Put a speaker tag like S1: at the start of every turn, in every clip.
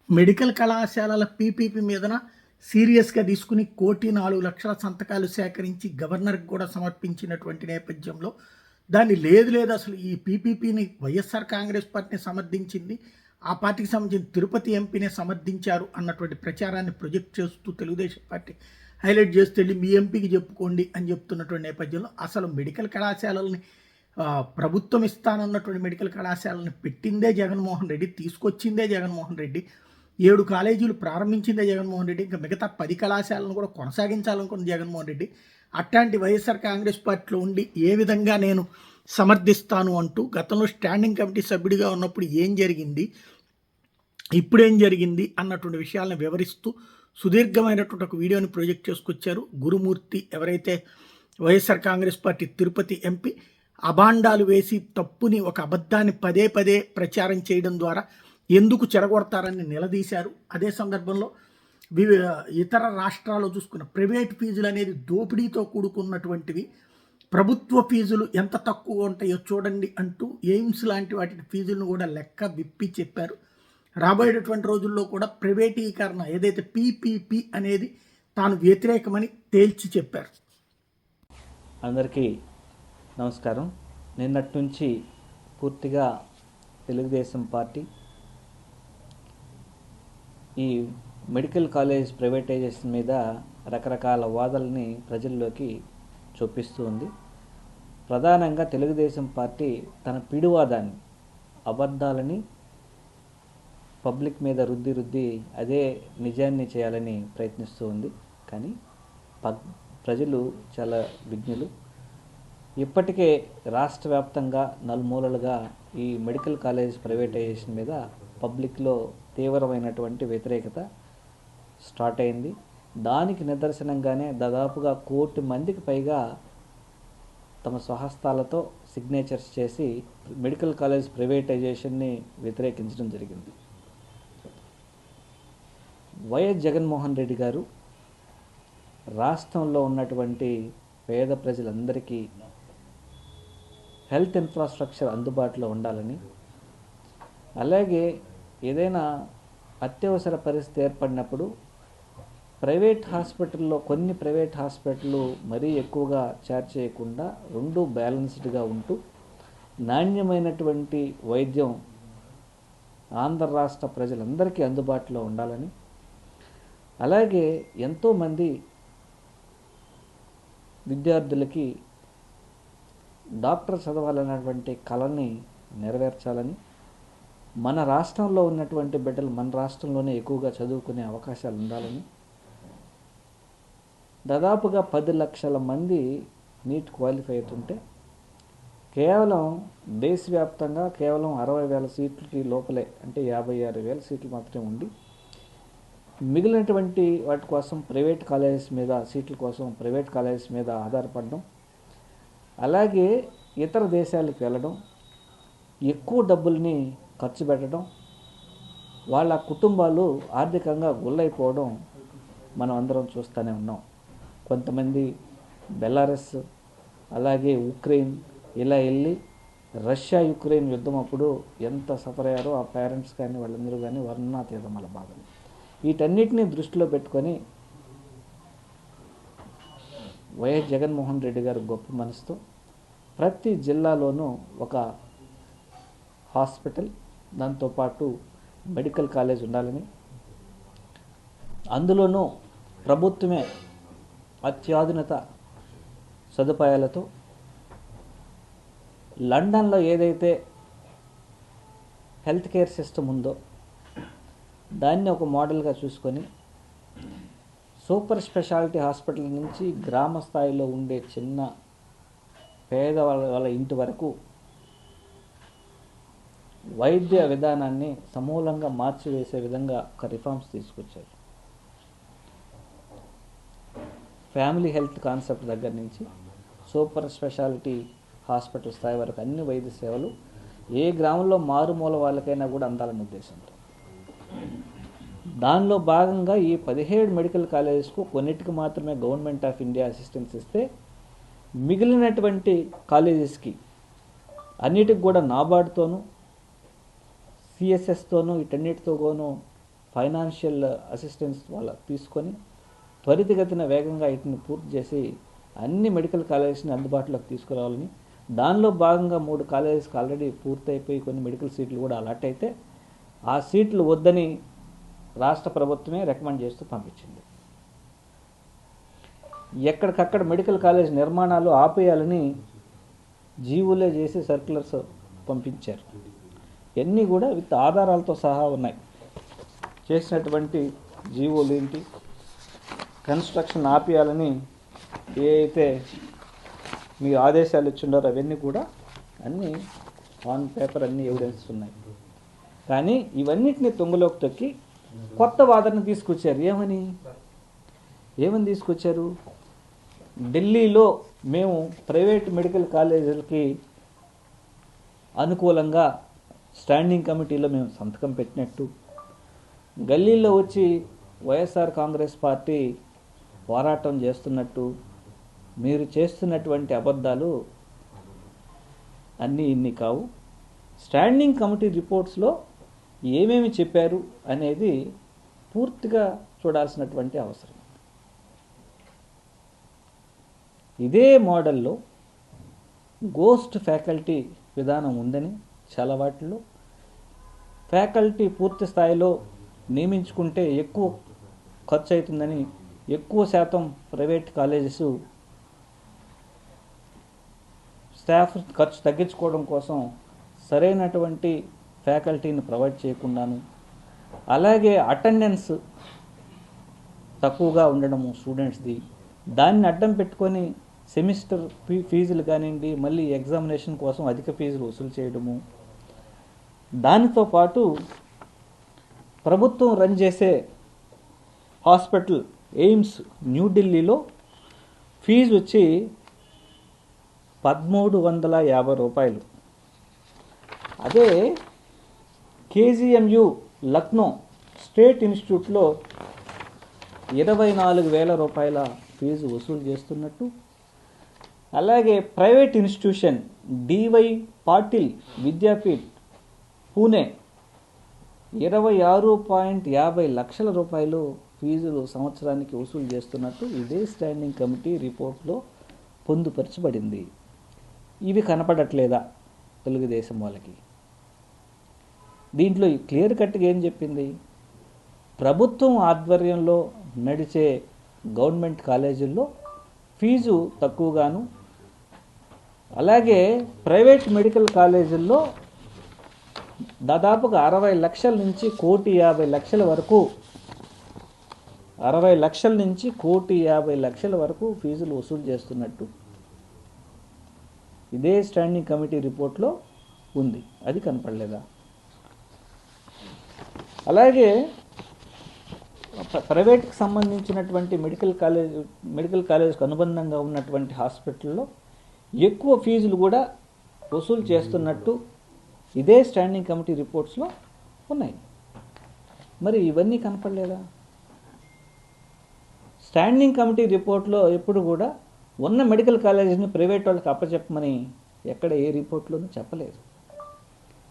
S1: Medical కళాశాలల PPP మీదన సీరియస్‌గా తీసుకొని 1,04,00,000 సంతకాలు సేకరించి గవర్నర్‌కి కూడా సమర్పించినటువంటి నేపథ్యంలో, దాన్ని లేదు అసలు ఈ పీపీపీని వైఎస్ఆర్ కాంగ్రెస్ పార్టీని సమర్థించింది. ఆ పార్టీకి సంబంధించిన తిరుపతి ఎంపీనే సమర్థించారు అన్నటువంటి ప్రచారాన్ని ప్రొజెక్ట్ చేస్తూ తెలుగుదేశం పార్టీ హైలైట్ చేస్తూ వెళ్ళి మీ ఎంపీకి చెప్పుకోండి అని చెప్తున్నటువంటి నేపథ్యంలో అసలు మెడికల్ కళాశాలల్ని ప్రభుత్వం ఇస్తానన్నటువంటి మెడికల్ కళాశాలని పెట్టిందే జగన్మోహన్ రెడ్డి, తీసుకొచ్చిందే జగన్మోహన్ రెడ్డి. 7 కాలేజీలు ప్రారంభించిందే జగన్మోహన్ రెడ్డి. ఇంకా మిగతా 10 కళాశాలను కూడా కొనసాగించాలనుకున్న జగన్మోహన్ రెడ్డి. అట్లాంటి వైఎస్ఆర్ కాంగ్రెస్ పార్టీలో ఉండి ఏ విధంగా నేను సమర్థిస్తాను అంటూ గతంలో స్టాండింగ్ కమిటీ సభ్యుడిగా ఉన్నప్పుడు ఏం జరిగింది, ఇప్పుడేం జరిగింది అన్నటువంటి విషయాలను వివరిస్తూ సుదీర్ఘమైనటువంటి ఒక వీడియోని ప్రొజెక్ట్ చేసుకొచ్చారు. గురుమూర్తి ఎవరైతే వైఎస్ఆర్ కాంగ్రెస్ పార్టీ తిరుపతి ఎంపీ అభాండాలు వేసి తప్పుని ఒక అబద్ధాన్ని పదే ప్రచారం చేయడం ద్వారా ఎందుకు చెడగొడతారని నిలదీశారు. అదే సందర్భంలో ఇతర రాష్ట్రాల్లో చూసుకున్న ప్రైవేట్ ఫీజులు అనేది దోపిడీతో కూడుకున్నటువంటివి, ప్రభుత్వ ఫీజులు ఎంత తక్కువ ఉంటాయో చూడండి అంటూ ఎయిమ్స్ లాంటి వాటి ఫీజులను కూడా లెక్క విప్పి చెప్పారు. రాబోయేటటువంటి రోజుల్లో కూడా ప్రైవేటీకరణ ఏదైతే పీపీపీ అనేది తాను వ్యతిరేకమని తేల్చి చెప్పారు.
S2: అందరికీ నమస్కారం. నిన్నటి నుంచి పూర్తిగా తెలుగుదేశం పార్టీ ఈ మెడికల్ కాలేజ్ ప్రైవేటైజేషన్ మీద రకరకాల వాదనల్ని ప్రజల్లోకి చూపిస్తూ ఉంది. ప్రధానంగా తెలుగుదేశం పార్టీ తన పిడివాదాన్ని, అబద్ధాలని పబ్లిక్ మీద రుద్ది అదే నిజాన్ని చేయాలని ప్రయత్నిస్తూ ఉంది. కానీ ప్రజలు చాలా విజ్ఞులు. ఇప్పటికే రాష్ట్ర వ్యాప్తంగా నలుమూలలుగా ఈ మెడికల్ కాలేజ్ ప్రైవేటైజేషన్ మీద పబ్లిక్లో తీవ్రమైనటువంటి వ్యతిరేకత స్టార్ట్ అయింది. దానికి నిదర్శనంగానే దాదాపుగా 1,00,00,000 మందికి పైగా తమ స్వహస్తాలతో సిగ్నేచర్స్ చేసి మెడికల్ కాలేజ్ ప్రైవేటైజేషన్ని వ్యతిరేకించడం జరిగింది. వైఎస్ జగన్మోహన్ రెడ్డి గారు రాష్ట్రంలో ఉన్నటువంటి పేద ప్రజలందరికీ హెల్త్ ఇన్ఫ్రాస్ట్రక్చర్ అందుబాటులో ఉండాలని, అలాగే ఏదైనా అత్యవసర పరిస్థితి ఏర్పడినప్పుడు కొన్ని ప్రైవేట్ హాస్పిటళ్ళు మరీ ఎక్కువగా చార్జ్ చేయకుండా రెండు బ్యాలెన్స్డ్గా ఉంటూ నాణ్యమైనటువంటి వైద్యం ఆంధ్ర రాష్ట్ర ప్రజలందరికీ అందుబాటులో ఉండాలని, అలాగే ఎంతోమంది విద్యార్థులకి డాక్టర్ చదవాలన్నటువంటి కళని నెరవేర్చాలని, మన రాష్ట్రంలో ఉన్నటువంటి బిడ్డలు మన రాష్ట్రంలోనే ఎక్కువగా చదువుకునే అవకాశాలు ఉండాలని, దాదాపుగా 10 లక్షల మంది నీట్ క్వాలిఫై అవుతుంటే కేవలం దేశవ్యాప్తంగా కేవలం 60,000 సీట్లకి లోపలే, అంటే 56,000 సీట్లు మాత్రమే ఉండి మిగిలినటువంటి వాటి కోసం సీట్ల కోసం ప్రైవేట్ కాలేజెస్ మీద ఆధారపడడం, అలాగే ఇతర దేశాలకు వెళ్ళడం, ఎక్కువ డబ్బుల్ని ఖర్చు పెట్టడం, వాళ్ళ కుటుంబాలు ఆర్థికంగా గుల్లైపోవడం మనం అందరం చూస్తూనే ఉన్నాం. కొంతమంది బెలారస్, అలాగే ఉక్రెయిన్ ఇలా వెళ్ళి రష్యా యుక్రెయిన్ యుద్ధం అప్పుడు ఎంత సఫర్ అయ్యారో ఆ పేరెంట్స్ కానీ వాళ్ళందరూ కానీ వర్ణనాతీతం వాళ్ళ బాధలు. వీటన్నిటినీ దృష్టిలో పెట్టుకొని వైఎస్ జగన్మోహన్ రెడ్డి గారు గొప్ప మనసుతో ప్రతి జిల్లాలోనూ ఒక హాస్పిటల్, దాంతోపాటు మెడికల్ కాలేజ్ ఉండాలని, అందులోనూ ప్రభుత్వమే అత్యాధునిక సదుపాయాలతో లండన్లో ఏదైతే హెల్త్ కేర్ సిస్టమ్ ఉందో దాన్ని ఒక మోడల్గా చూసుకొని సూపర్ స్పెషాలిటీ హాస్పిటల్ నుంచి గ్రామ స్థాయిలో ఉండే చిన్న పేద వాళ్ళ ఇంటి వరకు వైద్య విధానాన్ని సమూలంగా మార్చివేసే విధంగా ఒక రిఫార్మ్స్ తీసుకొచ్చారు. ఫ్యామిలీ హెల్త్ కాన్సెప్ట్ దగ్గర నుంచి సూపర్ స్పెషాలిటీ హాస్పిటల్ స్థాయి వరకు అన్ని వైద్య సేవలు ఏ గ్రామంలో మారుమూల వాళ్ళకైనా కూడా అందాలనే ఉద్దేశంతో దానిలో భాగంగా ఈ 17 మెడికల్ కాలేజెస్కు కొన్నిటికి మాత్రమే గవర్నమెంట్ ఆఫ్ ఇండియా అసిస్టెన్స్ ఇస్తే మిగిలినటువంటి కాలేజెస్కి అన్నిటికి కూడా నాబార్డ్తోనూ సిఎస్ఎస్తోనూ వీటన్నిటితోనూ ఫైనాన్షియల్ అసిస్టెన్స్ వాళ్ళ తీసుకొని త్వరితగతిన వేగంగా వీటిని పూర్తి చేసి అన్ని మెడికల్ కాలేజెస్ని అందుబాటులోకి తీసుకురావాలని, దానిలో భాగంగా 3 కాలేజెస్కి ఆల్రెడీ పూర్తయిపోయి కొన్ని మెడికల్ సీట్లు కూడా అలాట్ అయితే ఆ సీట్లు వద్దని రాష్ట్ర ప్రభుత్వమే రికమెండ్ చేస్తూ పంపించింది. ఎక్కడికక్కడ మెడికల్ కాలేజ్ నిర్మాణాలు ఆపేయాలని జీవోలే చేసి సర్క్యులర్స్ పంపించారు. ఇవన్నీ కూడా విత్ ఆధారాలతో సహా ఉన్నాయి. చేసినటువంటి జీవోలు ఏంటి, కన్స్ట్రక్షన్ ఆపేయాలని ఏ అయితే మీ ఆదేశాలు ఇచ్చిండారో అవన్నీ కూడా అన్నీ ఆన్ పేపర్ అన్ని ఎవిడెన్స్ ఉన్నాయి. కానీ ఇవన్నిటిని తొంగలోకి తొక్కి కొత్త వాదన తీసుకొచ్చారు. ఏమని తీసుకొచ్చారు? ఢిల్లీలో మేము ప్రైవేట్ మెడికల్ కాలేజీలకి అనుకూలంగా స్టాండింగ్ కమిటీలో మేము సంతకం పెట్టినట్టు, గల్లీలో వచ్చి వైఎస్ఆర్ కాంగ్రెస్ పార్టీ పోరాటం చేస్తున్నట్టు మీరు చేస్తున్నటువంటి అబద్ధాలు అన్నీ ఇన్ని కావు. స్టాండింగ్ కమిటీ రిపోర్ట్స్లో ఏమేమి చెప్పారు అనేది పూర్తిగా చూడాల్సినటువంటి అవసరం. ఇదే మోడల్లో గోస్ట్ ఫ్యాకల్టీ విధానం ఉందని, చాలా వాటిల్లో ఫ్యాకల్టీ పూర్తి స్థాయిలో నియమించుకుంటే ఎక్కువ ఖర్చు అవుతుందని ఎక్కువ శాతం ప్రైవేట్ కాలేజెస్ స్టాఫ్ ఖర్చు తగ్గించుకోవడం కోసం సరైనటువంటి ఫ్యాకల్టీని ప్రొవైడ్ చేయకుండాను, అలాగే అటెండెన్స్ తక్కువగా ఉండడము స్టూడెంట్స్ది, దాన్ని అడ్డం పెట్టుకొని సెమిస్టర్ ఫీజులు కానివ్వండి, మళ్ళీ ఎగ్జామినేషన్ కోసం అధిక ఫీజులు వసూలు చేయడము, దానితో పాటు ప్రభుత్వం రన్ చేసే హాస్పిటల్ ఎయిమ్స్ న్యూఢిల్లీలో ఫీజు వచ్చి 1350 రూపాయలు. అదే కేజీఎంయు లక్నో స్టేట్ ఇన్స్టిట్యూట్లో 24,000 రూపాయల ఫీజు వసూలు చేస్తున్నట్టు, అలాగే private institution DY Patil Vidyapeeth Pune 26.50 లక్షల రూపాయలు ఫీజులు సంవత్సరానికి వసూలు చేస్తున్నట్టు ఇదే స్టాండింగ్ కమిటీ రిపోర్ట్లో పొందుపరచబడింది. ఇవి కనపడట్లేదా తెలుగుదేశం వాళ్ళకి? దీంట్లో క్లియర్ కట్గా ఏం చెప్పింది? ప్రభుత్వం ఆధ్వర్యంలో నడిచే గవర్నమెంట్ కాలేజీల్లో ఫీజు తక్కువగాను, అలాగే ప్రైవేట్ మెడికల్ కాలేజీల్లో దాదాపుగా 60 లక్షల నుంచి 1,50,00,000 వరకు 60 లక్షల నుంచి 1,50,00,000 వరకు ఫీజులు వసూలు చేస్తున్నట్టు ఇదే స్టాండింగ్ కమిటీ రిపోర్ట్లో ఉంది. అది కనపడలేదా? అలాగే ప్రైవేట్కి సంబంధించినటువంటి మెడికల్ కాలేజ్కి అనుబంధంగా ఉన్నటువంటి హాస్పిటల్లో ఎక్కువ ఫీజులు కూడా వసూలు చేస్తున్నట్టు ఇదే స్టాండింగ్ కమిటీ రిపోర్ట్స్లో ఉన్నాయి. మరి ఇవన్నీ కనపడలేదా? స్టాండింగ్ కమిటీ రిపోర్ట్లో ఎప్పుడు కూడా ఉన్న మెడికల్ కాలేజీని ప్రైవేట్ వాళ్ళకి అప్పచెప్పమని ఎక్కడ ఏ రిపోర్ట్లోనూ చెప్పలేదు.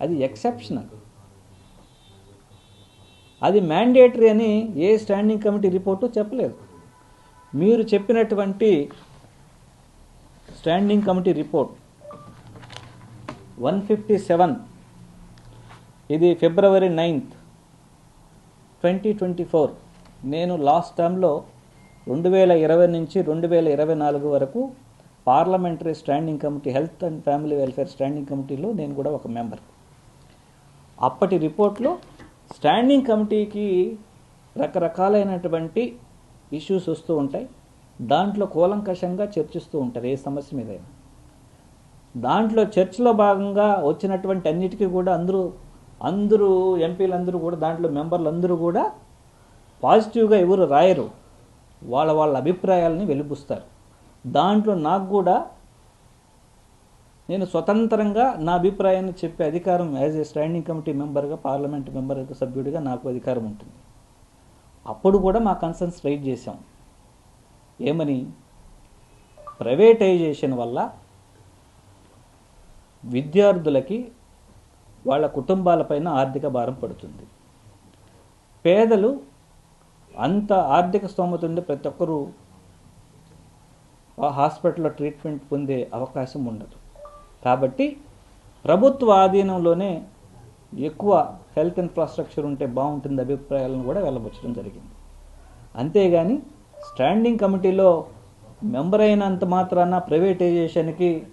S2: అది ఎక్సెప్షనల్, అది మ్యాండేటరీ అని ఏ స్టాండింగ్ కమిటీ రిపోర్టు చెప్పలేదు. మీరు చెప్పినటువంటి స్టాండింగ్ కమిటీ రిపోర్ట్ 157, ఇది February 9th, 2024. నేను లాస్ట్ టర్మ్లో 2020 నుంచి 2024 వరకు parliamentary standing committee health and family welfare standing కమిటీలో నేను కూడా ఒక మెంబర్. అప్పటి రిపోర్ట్లో స్టాండింగ్ కమిటీకి రకరకాలైనటువంటి ఇష్యూస్ వస్తూ ఉంటాయి. దాంట్లో కూలంకషంగా చర్చిస్తూ ఉంటారు ఏ సమస్య మీదైనా. దాంట్లో చర్చలో భాగంగా వచ్చినటువంటి అన్నిటికీ కూడా అందరూ ఎంపీలందరూ కూడా, దాంట్లో మెంబర్లు అందరూ కూడా పాజిటివ్గా ఎవరు రాయరు, వాళ్ళ అభిప్రాయాలని వెలిబుస్తారు. దాంట్లో నాకు కూడా నేను స్వతంత్రంగా నా అభిప్రాయాన్ని చెప్పే అధికారం యాజ్ ఏ స్టాండింగ్ కమిటీ మెంబర్గా, పార్లమెంట్ మెంబర్ సభ్యుడిగా నాకు అధికారం ఉంటుంది. అప్పుడు కూడా మా కన్సర్న్స్ రైజ్ చేశాం. ఏమని? ప్రైవేటైజేషన్ వల్ల విద్యార్థులకి వాళ్ళ కుటుంబాలపైన ఆర్థిక భారం పడుతుంది. పేదలు అంత ఆర్థిక స్తోమత ఉండే ప్రతి ఒక్కరూ ఆ హాస్పిటల్లో ట్రీట్మెంట్ పొందే అవకాశం ఉండదు. కాబట్టి ప్రభుత్వ ఆధీనంలోనే ఎక్కువ హెల్త్ ఇన్ఫ్రాస్ట్రక్చర్ ఉంటే బాగుంటుంది అభిప్రాయాలను కూడా వెళ్ళబుచ్చడం జరిగింది. అంతేగాని స్టాండింగ్ కమిటీలో మెంబర్ అయినంత మాత్రాన ప్రైవేటైజేషన్కి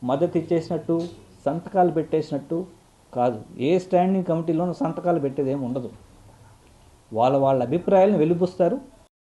S2: మద్దతు ఇచ్చేసినట్టు, సంతకాలు పెట్టేసినట్టు కాదు. ఏ స్టాండింగ్ కమిటీలోనూ సంతకాలు పెట్టేది ఏమి ఉండదు. వాళ్ళ అభిప్రాయాలను వెలిబుస్తారు.